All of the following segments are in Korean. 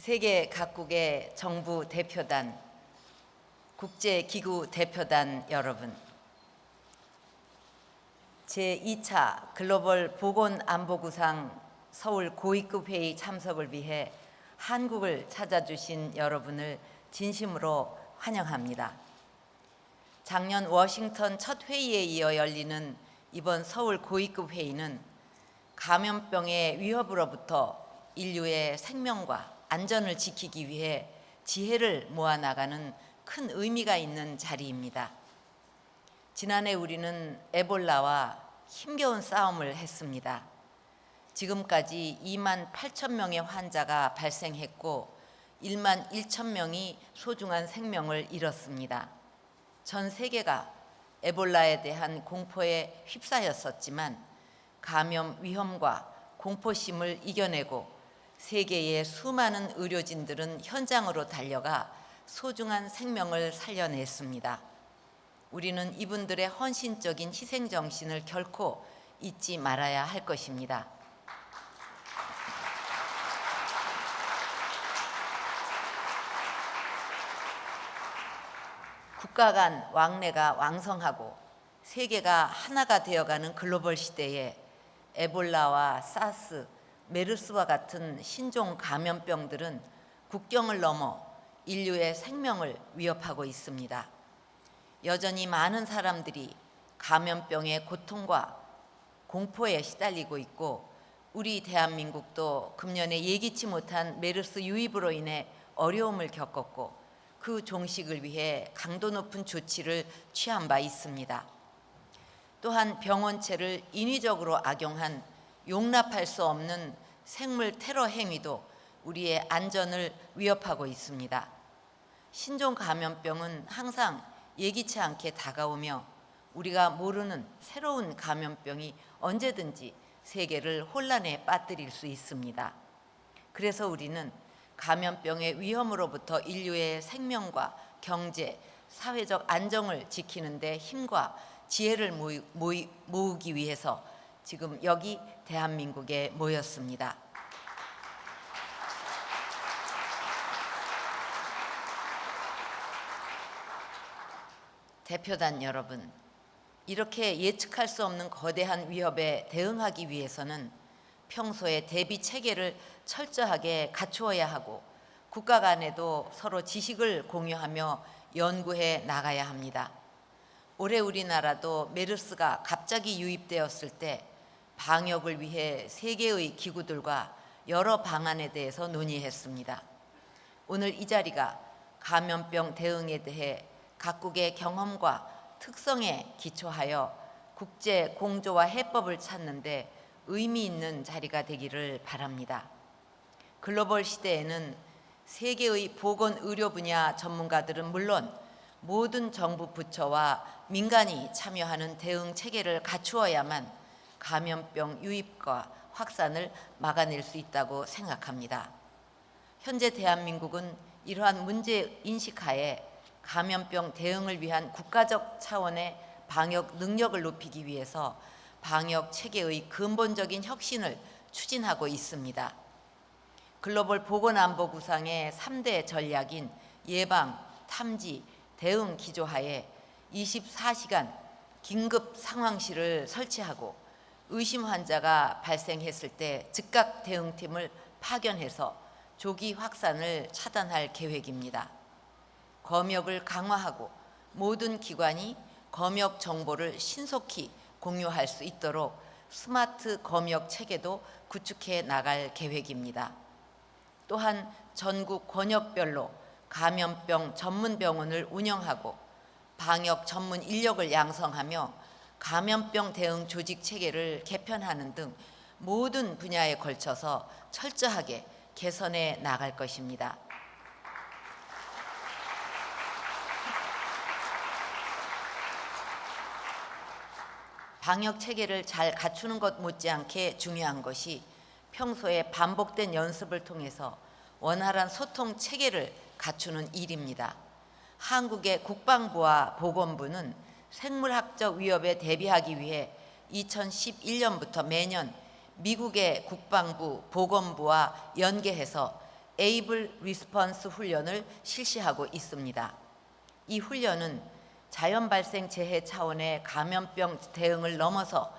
세계 각국의 정부 대표단, 국제기구 대표단 여러분, 제2차 글로벌 보건안보구상 서울 고위급 회의 참석을 위해 한국을 찾아주신 여러분을 진심으로 환영합니다. 작년 워싱턴 첫 회의에 이어 열리는 이번 서울 고위급 회의는 감염병의 위협으로부터 인류의 생명과 안전을 지키기 위해 지혜를 모아나가는 큰 의미가 있는 자리입니다. 지난해 우리는 에볼라와 힘겨운 싸움을 했습니다. 지금까지 2만 8천 명의 환자가 발생했고 1만 1천 명이 소중한 생명을 잃었습니다. 전 세계가 에볼라에 대한 공포에 휩싸였었지만 감염 위험과 공포심을 이겨내고 세계의 수많은 의료진들은 현장으로 달려가 소중한 생명을 살려냈습니다. 우리는 이분들의 헌신적인 희생 정신을 결코 잊지 말아야 할 것입니다. 국가 간 왕래가 왕성하고 세계가 하나가 되어가는 글로벌 시대에 에볼라와 사스, 메르스와 같은 신종 감염병들은 국경을 넘어 인류의 생명을 위협하고 있습니다. 여전히 많은 사람들이 감염병의 고통과 공포에 시달리고 있고 우리 대한민국도 금년에 예기치 못한 메르스 유입으로 인해 어려움을 겪었고 그 종식을 위해 강도 높은 조치를 취한 바 있습니다. 또한 병원체를 인위적으로 악용한 용납할 수 없는 생물 테러 행위도 우리의 안전을 위협하고 있습니다. 신종 감염병은 항상 예기치 않게 다가오며 우리가 모르는 새로운 감염병이 언제든지 세계를 혼란에 빠뜨릴 수 있습니다. 그래서 우리는 감염병의 위험으로부터 인류의 생명과 경제, 사회적 안정을 지키는 데 힘과 지혜를 모으기 위해서 지금 여기 대한민국에 모였습니다. 대표단 여러분, 이렇게 예측할 수 없는 거대한 위협에 대응하기 위해서는 평소에 대비 체계를 철저하게 갖추어야 하고 국가 간에도 서로 지식을 공유하며 연구해 나가야 합니다. 올해 우리나라도 메르스가 갑자기 유입되었을 때 방역을 위해 세계의 기구들과 여러 방안에 대해서 논의했습니다. 오늘 이 자리가 감염병 대응에 대해 각국의 경험과 특성에 기초하여 국제 공조와 해법을 찾는 데 의미 있는 자리가 되기를 바랍니다. 글로벌 시대에는 세계의 보건의료 분야 전문가들은 물론 모든 정부 부처와 민간이 참여하는 대응 체계를 갖추어야만 감염병 유입과 확산을 막아낼 수 있다고 생각합니다. 현재 대한민국은 이러한 문제 인식하에 감염병 대응을 위한 국가적 차원의 방역 능력을 높이기 위해서 방역 체계의 근본적인 혁신을 추진하고 있습니다. 글로벌 보건안보구상의 3대 전략인 예방, 탐지, 대응 기조하에 24시간 긴급 상황실을 설치하고 의심 환자가 발생했을 때 즉각 대응팀을 파견해서 조기 확산을 차단할 계획입니다. 검역을 강화하고 모든 기관이 검역 정보를 신속히 공유할 수 있도록 스마트 검역 체계도 구축해 나갈 계획입니다. 또한 전국 권역별로 감염병 전문 병원을 운영하고 방역 전문 인력을 양성하며 감염병 대응 조직 체계를 개편하는 등 모든 분야에 걸쳐서 철저하게 개선해 나갈 것입니다. 방역 체계를 잘 갖추는 것 못지않게 중요한 것이 평소에 반복된 연습을 통해서 원활한 소통 체계를 갖추는 일입니다. 한국의 국방부와 보건부는 생물학적 위협에 대비하기 위해 2011년부터 매년 미국의 국방부, 보건부와 연계해서 에이블 리스폰스 훈련을 실시하고 있습니다. 이 훈련은 자연 발생 재해 차원의 감염병 대응을 넘어서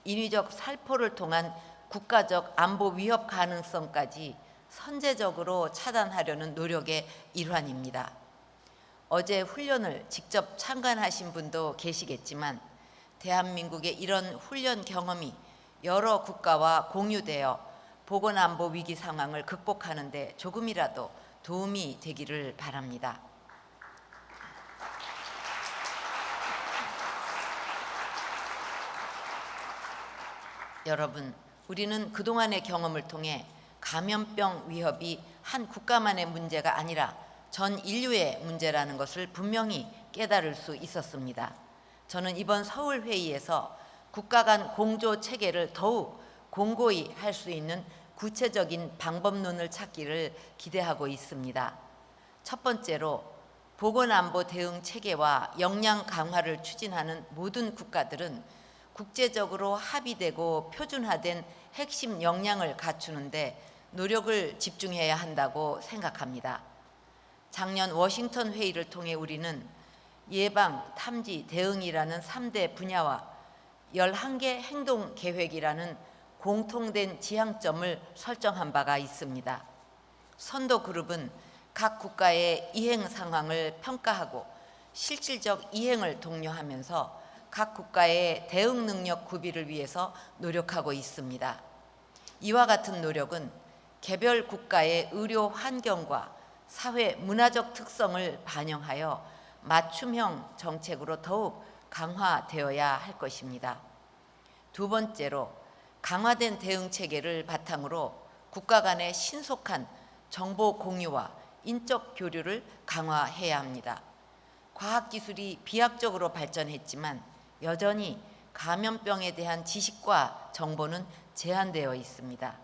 인위적 살포를 통한 국가적 안보 위협 가능성까지 선제적으로 차단하려는 노력의 일환입니다. 어제 훈련을 직접 참관하신 분도 계시겠지만 대한민국의 이런 훈련 경험이 여러 국가와 공유되어 보건안보 위기 상황을 극복하는 데 조금이라도 도움이 되기를 바랍니다. 여러분, 우리는 그동안의 경험을 통해 감염병 위협이 한 국가만의 문제가 아니라 전 인류의 문제라는 것을 분명히 깨달을 수 있었습니다. 저는 이번 서울 회의에서 국가 간 공조 체계를 더욱 공고히 할 수 있는 구체적인 방법론을 찾기를 기대하고 있습니다. 첫 번째로 보건안보 대응 체계와 역량 강화를 추진하는 모든 국가들은 국제적으로 합의되고 표준화된 핵심 역량을 갖추는데 노력을 집중해야 한다고 생각합니다. 작년 워싱턴 회의를 통해 우리는 예방, 탐지, 대응이라는 3대 분야와 11개 행동 계획이라는 공통된 지향점을 설정한 바가 있습니다. 선도 그룹은 각 국가의 이행 상황을 평가하고 실질적 이행을 독려하면서 각 국가의 대응 능력 구비를 위해서 노력하고 있습니다. 이와 같은 노력은 개별 국가의 의료 환경과 사회 문화적 특성을 반영하여 맞춤형 정책으로 더욱 강화되어야 할 것입니다. 두 번째로 강화된 대응 체계를 바탕으로 국가 간의 신속한 정보 공유와 인적 교류를 강화해야 합니다. 과학기술이 비약적으로 발전했지만 여전히 감염병에 대한 지식과 정보는 제한되어 있습니다.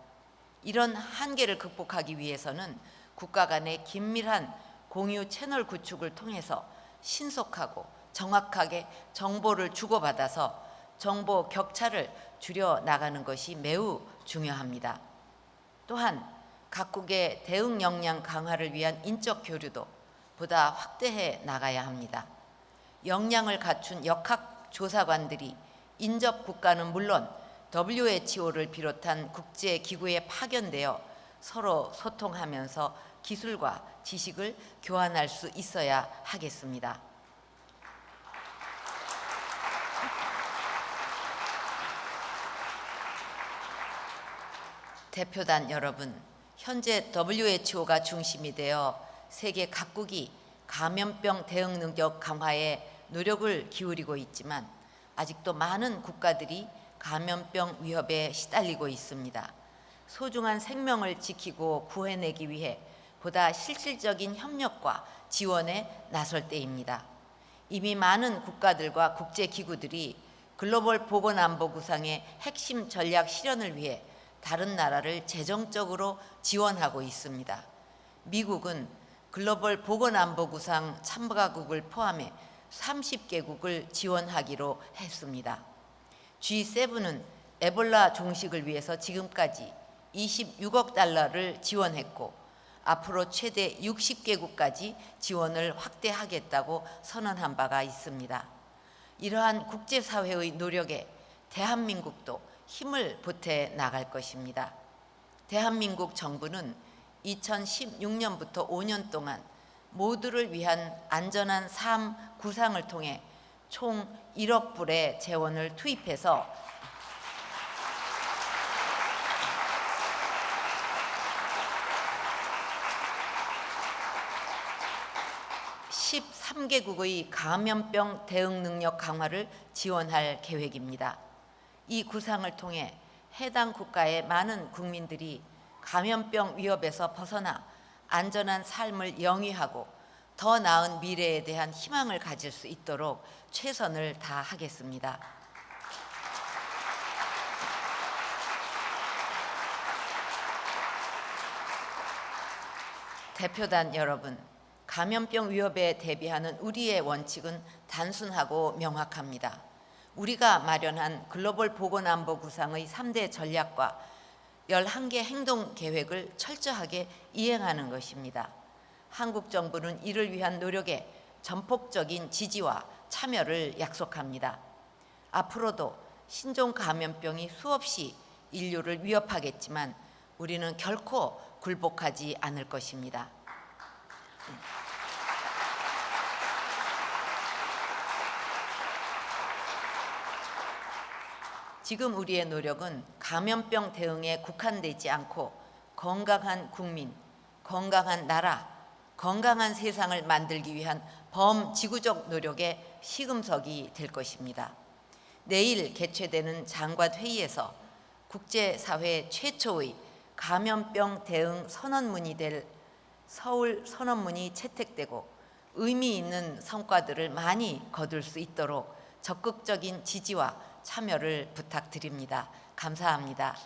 이런 한계를 극복하기 위해서는 국가 간의 긴밀한 공유 채널 구축을 통해서 신속하고 정확하게 정보를 주고받아서 정보 격차를 줄여 나가는 것이 매우 중요합니다. 또한 각국의 대응 역량 강화를 위한 인적 교류도 보다 확대해 나가야 합니다. 역량을 갖춘 역학 조사관들이 인접 국가는 물론 WHO를 비롯한 국제기구에 파견되어 서로 소통하면서 기술과 지식을 교환할 수 있어야 하겠습니다. 대표단 여러분, 현재 WHO가 중심이 되어 세계 각국이 감염병 대응 능력 강화에 노력을 기울이고 있지만 아직도 많은 국가들이 감염병 위협에 시달리고 있습니다. 소중한 생명을 지키고 구해내기 위해 보다 실질적인 협력과 지원에 나설 때입니다. 이미 많은 국가들과 국제기구들이 글로벌 보건안보 구상의 핵심 전략 실현을 위해 다른 나라를 재정적으로 지원하고 있습니다. 미국은 글로벌 보건안보 구상 참가국을 포함해 30개국을 지원하기로 했습니다. G7은 에볼라 종식을 위해서 지금까지 26억 달러를 지원했고 앞으로 최대 60개국까지 지원을 확대하겠다고 선언한 바가 있습니다. 이러한 국제사회의 노력에 대한민국도 힘을 보태 나갈 것입니다. 대한민국 정부는 2016년부터 5년 동안 모두를 위한 안전한 삶 구상을 통해 총 1억 불의 재원을 투입해서 13개국의 감염병 대응 능력 강화를 지원할 계획입니다. 이 구상을 통해 해당 국가의 많은 국민들이 감염병 위협에서 벗어나 안전한 삶을 영위하고 더 나은 미래에 대한 희망을 가질 수 있도록 최선을 다하겠습니다. 대표단 여러분, 감염병 위협에 대비하는 우리의 원칙은 단순하고 명확합니다. 우리가 마련한 글로벌 보건안보 구상의 3대 전략과 11개 행동 계획을 철저하게 이행하는 것입니다. 한국 정부는 이를 위한 노력에 전폭적인 지지와 참여를 약속합니다. 앞으로도 신종 감염병이 수없이 인류를 위협하겠지만 우리는 결코 굴복하지 않을 것입니다. 지금 우리의 노력은 감염병 대응에 국한되지 않고 건강한 국민, 건강한 나라, 건강한 세상을 만들기 위한 범지구적 노력의 시금석이 될 것입니다. 내일 개최되는 장관회의에서 국제사회 최초의 감염병 대응 선언문이 될 서울 선언문이 채택되고 의미 있는 성과들을 많이 거둘 수 있도록 적극적인 지지와 참여를 부탁드립니다. 감사합니다.